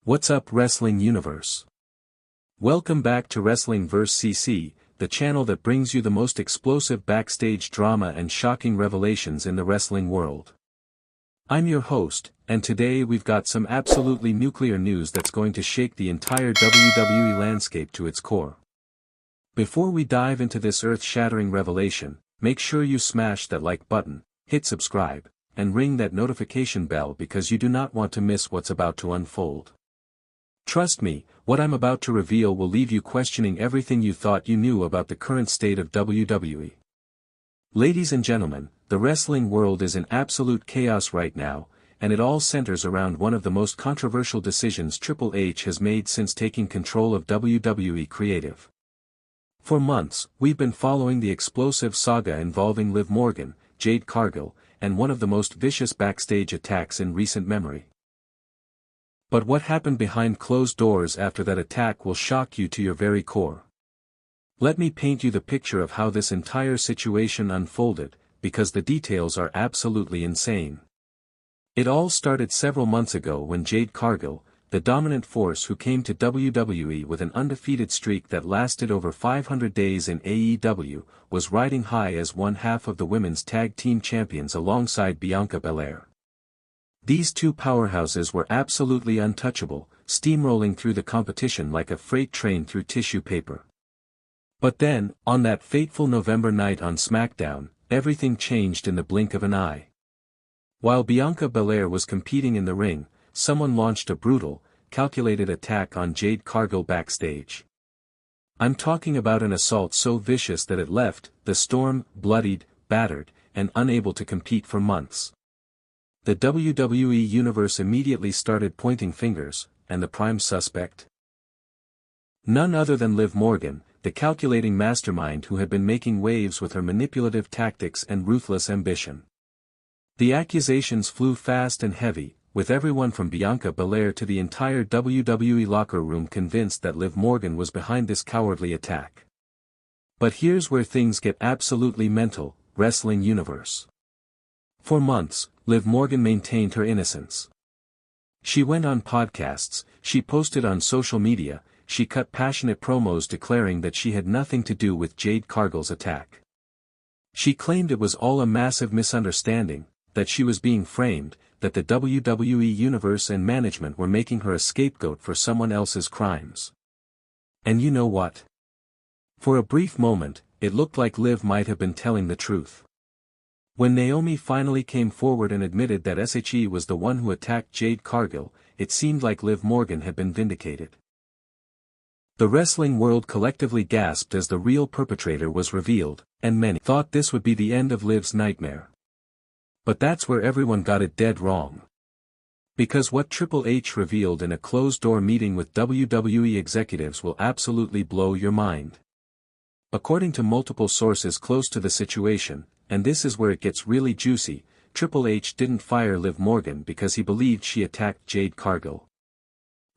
What's up, Wrestling Universe? Welcome back to Wrestling vs. CC, the channel that brings you the most explosive backstage drama and shocking revelations in the wrestling world. I'm your host, and today we've got some absolutely nuclear news that's going to shake the entire WWE landscape to its core. Before we dive into this earth-shattering revelation, make sure you smash that like button, hit subscribe, and ring that notification bell because you do not want to miss what's about to unfold. Trust me, what I'm about to reveal will leave you questioning everything you thought you knew about the current state of WWE. Ladies and gentlemen, the wrestling world is in absolute chaos right now, and it all centers around one of the most controversial decisions Triple H has made since taking control of WWE Creative. For months, we've been following the explosive saga involving Liv Morgan, Jade Cargill, and one of the most vicious backstage attacks in recent memory. But what happened behind closed doors after that attack will shock you to your very core. Let me paint you the picture of how this entire situation unfolded, because the details are absolutely insane. It all started several months ago when Jade Cargill, the dominant force who came to WWE with an undefeated streak that lasted over 500 days in AEW, was riding high as one half of the women's tag team champions alongside Bianca Belair. These two powerhouses were absolutely untouchable, steamrolling through the competition like a freight train through tissue paper. But then, on that fateful November night on SmackDown, everything changed in the blink of an eye. While Bianca Belair was competing in the ring, someone launched a brutal, calculated attack on Jade Cargill backstage. I'm talking about an assault so vicious that it left the Storm bloodied, battered, and unable to compete for months. The WWE Universe immediately started pointing fingers, and the prime suspect? None other than Liv Morgan, the calculating mastermind who had been making waves with her manipulative tactics and ruthless ambition. The accusations flew fast and heavy, with everyone from Bianca Belair to the entire WWE locker room convinced that Liv Morgan was behind this cowardly attack. But here's where things get absolutely mental, Wrestling Universe. For months, Liv Morgan maintained her innocence. She went on podcasts, she posted on social media, she cut passionate promos declaring that she had nothing to do with Jade Cargill's attack. She claimed it was all a massive misunderstanding, that she was being framed, that the WWE Universe and management were making her a scapegoat for someone else's crimes. And you know what? For a brief moment, it looked like Liv might have been telling the truth. When Naomi finally came forward and admitted that SHE was the one who attacked Jade Cargill, it seemed like Liv Morgan had been vindicated. The wrestling world collectively gasped as the real perpetrator was revealed, and many thought this would be the end of Liv's nightmare. But that's where everyone got it dead wrong. Because what Triple H revealed in a closed-door meeting with WWE executives will absolutely blow your mind. According to multiple sources close to the situation, and this is where it gets really juicy, Triple H didn't fire Liv Morgan because he believed she attacked Jade Cargill.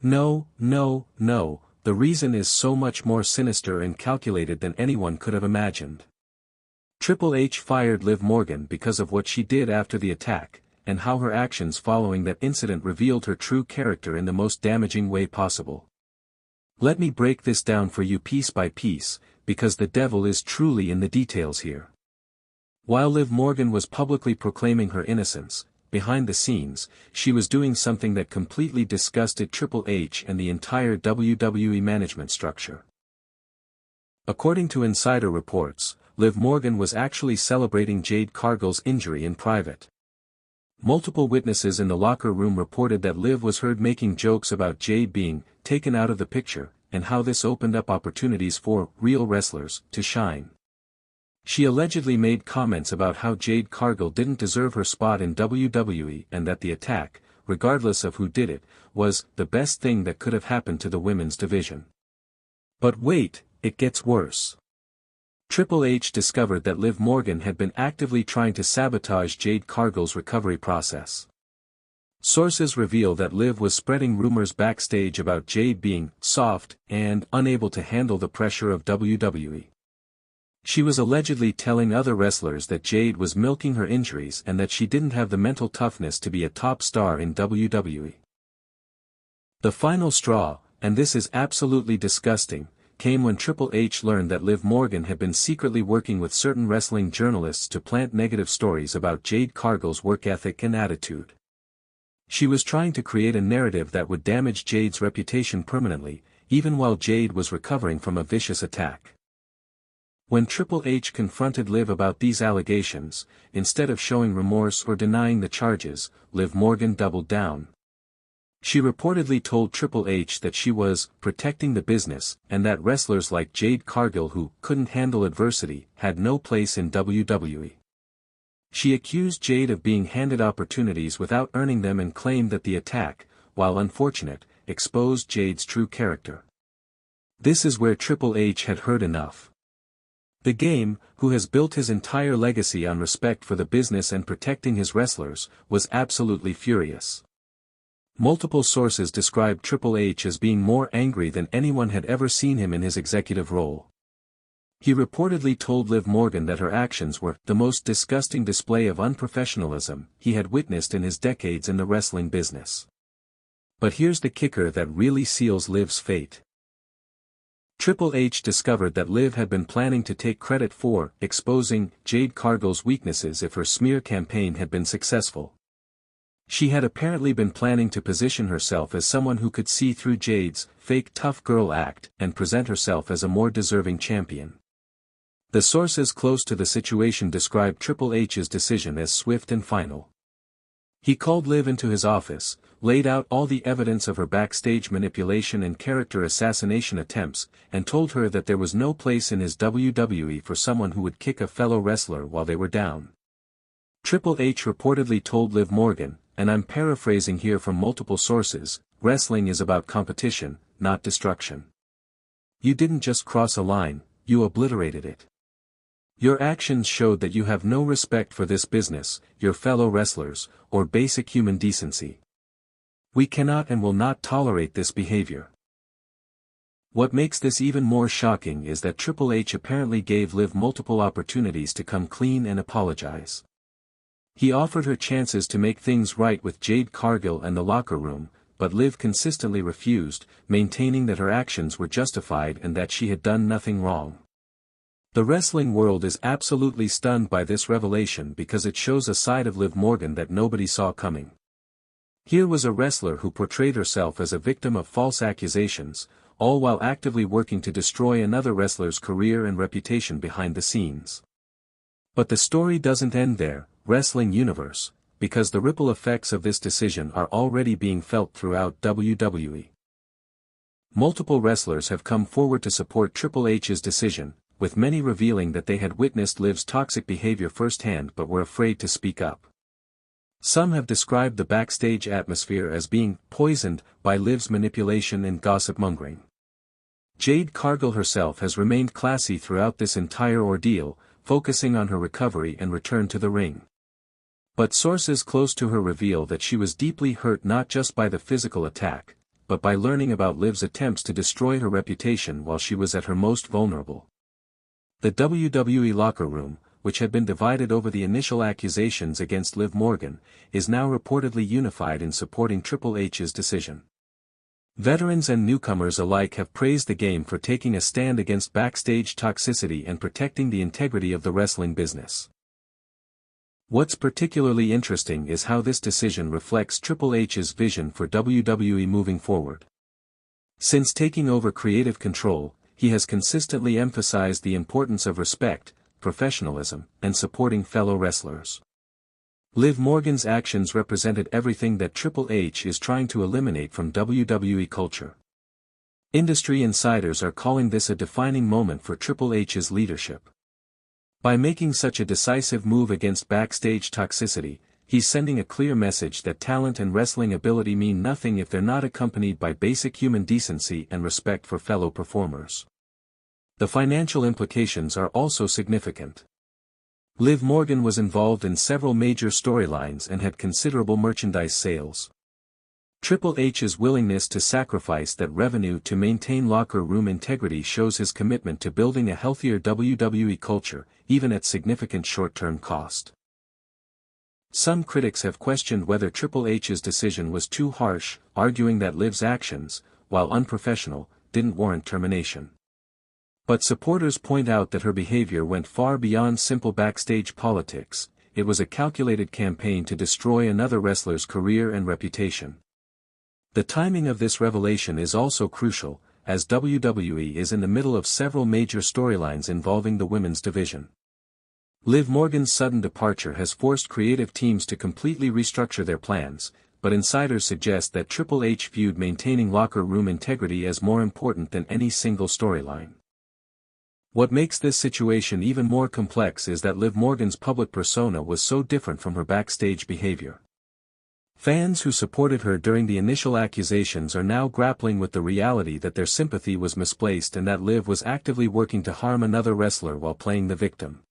No, the reason is so much more sinister and calculated than anyone could have imagined. Triple H fired Liv Morgan because of what she did after the attack, and how her actions following that incident revealed her true character in the most damaging way possible. Let me break this down for you piece by piece, because the devil is truly in the details here. While Liv Morgan was publicly proclaiming her innocence, behind the scenes, she was doing something that completely disgusted Triple H and the entire WWE management structure. According to insider reports, Liv Morgan was actually celebrating Jade Cargill's injury in private. Multiple witnesses in the locker room reported that Liv was heard making jokes about Jade being taken out of the picture, and how this opened up opportunities for real wrestlers to shine. She allegedly made comments about how Jade Cargill didn't deserve her spot in WWE and that the attack, regardless of who did it, was the best thing that could have happened to the women's division. But wait, it gets worse. Triple H discovered that Liv Morgan had been actively trying to sabotage Jade Cargill's recovery process. Sources reveal that Liv was spreading rumors backstage about Jade being soft and unable to handle the pressure of WWE. She was allegedly telling other wrestlers that Jade was milking her injuries and that she didn't have the mental toughness to be a top star in WWE. The final straw, and this is absolutely disgusting, came when Triple H learned that Liv Morgan had been secretly working with certain wrestling journalists to plant negative stories about Jade Cargill's work ethic and attitude. She was trying to create a narrative that would damage Jade's reputation permanently, even while Jade was recovering from a vicious attack. When Triple H confronted Liv about these allegations, instead of showing remorse or denying the charges, Liv Morgan doubled down. She reportedly told Triple H that she was protecting the business and that wrestlers like Jade Cargill who couldn't handle adversity had no place in WWE. She accused Jade of being handed opportunities without earning them and claimed that the attack, while unfortunate, exposed Jade's true character. This is where Triple H had heard enough. The Game, who has built his entire legacy on respect for the business and protecting his wrestlers, was absolutely furious. Multiple sources described Triple H as being more angry than anyone had ever seen him in his executive role. He reportedly told Liv Morgan that her actions were the most disgusting display of unprofessionalism he had witnessed in his decades in the wrestling business. But here's the kicker that really seals Liv's fate. Triple H discovered that Liv had been planning to take credit for exposing Jade Cargill's weaknesses if her smear campaign had been successful. She had apparently been planning to position herself as someone who could see through Jade's fake tough girl act and present herself as a more deserving champion. The sources close to the situation described Triple H's decision as swift and final. He called Liv into his office, laid out all the evidence of her backstage manipulation and character assassination attempts, and told her that there was no place in his WWE for someone who would kick a fellow wrestler while they were down. Triple H reportedly told Liv Morgan, and I'm paraphrasing here from multiple sources, wrestling is about competition, not destruction. You didn't just cross a line, you obliterated it. Your actions showed that you have no respect for this business, your fellow wrestlers, or basic human decency. We cannot and will not tolerate this behavior. What makes this even more shocking is that Triple H apparently gave Liv multiple opportunities to come clean and apologize. He offered her chances to make things right with Jade Cargill and the locker room, but Liv consistently refused, maintaining that her actions were justified and that she had done nothing wrong. The wrestling world is absolutely stunned by this revelation because it shows a side of Liv Morgan that nobody saw coming. Here was a wrestler who portrayed herself as a victim of false accusations, all while actively working to destroy another wrestler's career and reputation behind the scenes. But the story doesn't end there, Wrestling Universe, because the ripple effects of this decision are already being felt throughout WWE. Multiple wrestlers have come forward to support Triple H's decision, with many revealing that they had witnessed Liv's toxic behavior firsthand but were afraid to speak up. Some have described the backstage atmosphere as being poisoned by Liv's manipulation and gossip-mongering. Jade Cargill herself has remained classy throughout this entire ordeal, focusing on her recovery and return to the ring. But sources close to her reveal that she was deeply hurt not just by the physical attack, but by learning about Liv's attempts to destroy her reputation while she was at her most vulnerable. The WWE locker room, which had been divided over the initial accusations against Liv Morgan, is now reportedly unified in supporting Triple H's decision. Veterans and newcomers alike have praised the Game for taking a stand against backstage toxicity and protecting the integrity of the wrestling business. What's particularly interesting is how this decision reflects Triple H's vision for WWE moving forward. Since taking over creative control, he has consistently emphasized the importance of respect, professionalism, and supporting fellow wrestlers. Liv Morgan's actions represented everything that Triple H is trying to eliminate from WWE culture. Industry insiders are calling this a defining moment for Triple H's leadership. By making such a decisive move against backstage toxicity, he's sending a clear message that talent and wrestling ability mean nothing if they're not accompanied by basic human decency and respect for fellow performers. The financial implications are also significant. Liv Morgan was involved in several major storylines and had considerable merchandise sales. Triple H's willingness to sacrifice that revenue to maintain locker room integrity shows his commitment to building a healthier WWE culture, even at significant short-term cost. Some critics have questioned whether Triple H's decision was too harsh, arguing that Liv's actions, while unprofessional, didn't warrant termination. But supporters point out that her behavior went far beyond simple backstage politics. It was a calculated campaign to destroy another wrestler's career and reputation. The timing of this revelation is also crucial, as WWE is in the middle of several major storylines involving the women's division. Liv Morgan's sudden departure has forced creative teams to completely restructure their plans, but insiders suggest that Triple H viewed maintaining locker room integrity as more important than any single storyline. What makes this situation even more complex is that Liv Morgan's public persona was so different from her backstage behavior. Fans who supported her during the initial accusations are now grappling with the reality that their sympathy was misplaced and that Liv was actively working to harm another wrestler while playing the victim.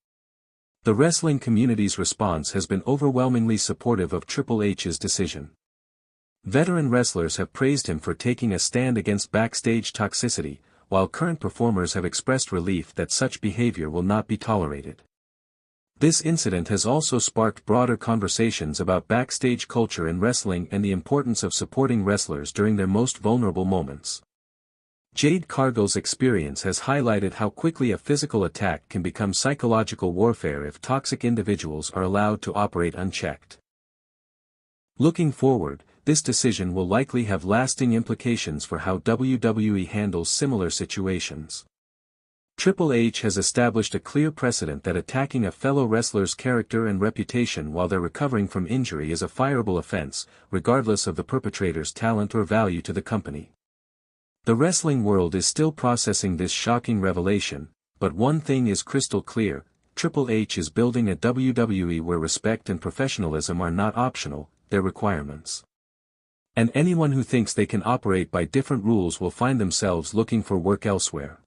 The wrestling community's response has been overwhelmingly supportive of Triple H's decision. Veteran wrestlers have praised him for taking a stand against backstage toxicity, while current performers have expressed relief that such behavior will not be tolerated. This incident has also sparked broader conversations about backstage culture in wrestling and the importance of supporting wrestlers during their most vulnerable moments. Jade Cargill's experience has highlighted how quickly a physical attack can become psychological warfare if toxic individuals are allowed to operate unchecked. Looking forward, this decision will likely have lasting implications for how WWE handles similar situations. Triple H has established a clear precedent that attacking a fellow wrestler's character and reputation while they're recovering from injury is a fireable offense, regardless of the perpetrator's talent or value to the company. The wrestling world is still processing this shocking revelation, but one thing is crystal clear: Triple H is building a WWE where respect and professionalism are not optional, they're requirements. And anyone who thinks they can operate by different rules will find themselves looking for work elsewhere.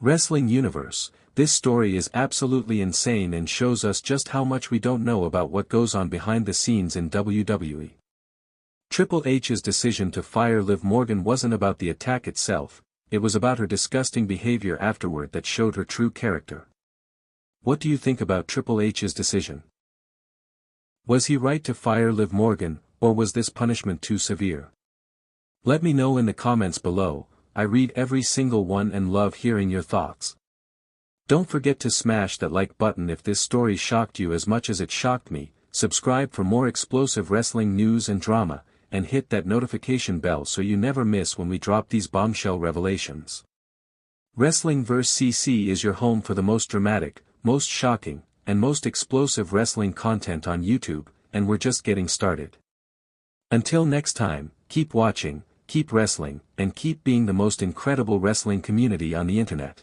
Wrestling Universe, this story is absolutely insane and shows us just how much we don't know about what goes on behind the scenes in WWE. Triple H's decision to fire Liv Morgan wasn't about the attack itself, it was about her disgusting behavior afterward that showed her true character. What do you think about Triple H's decision? Was he right to fire Liv Morgan, or was this punishment too severe? Let me know in the comments below. I read every single one and love hearing your thoughts. Don't forget to smash that like button if this story shocked you as much as it shocked me, subscribe for more explosive wrestling news and drama, and hit that notification bell so you never miss when we drop these bombshell revelations. Wrestlingverse CC is your home for the most dramatic, most shocking, and most explosive wrestling content on YouTube, and we're just getting started. Until next time, keep watching, keep wrestling, and keep being the most incredible wrestling community on the internet.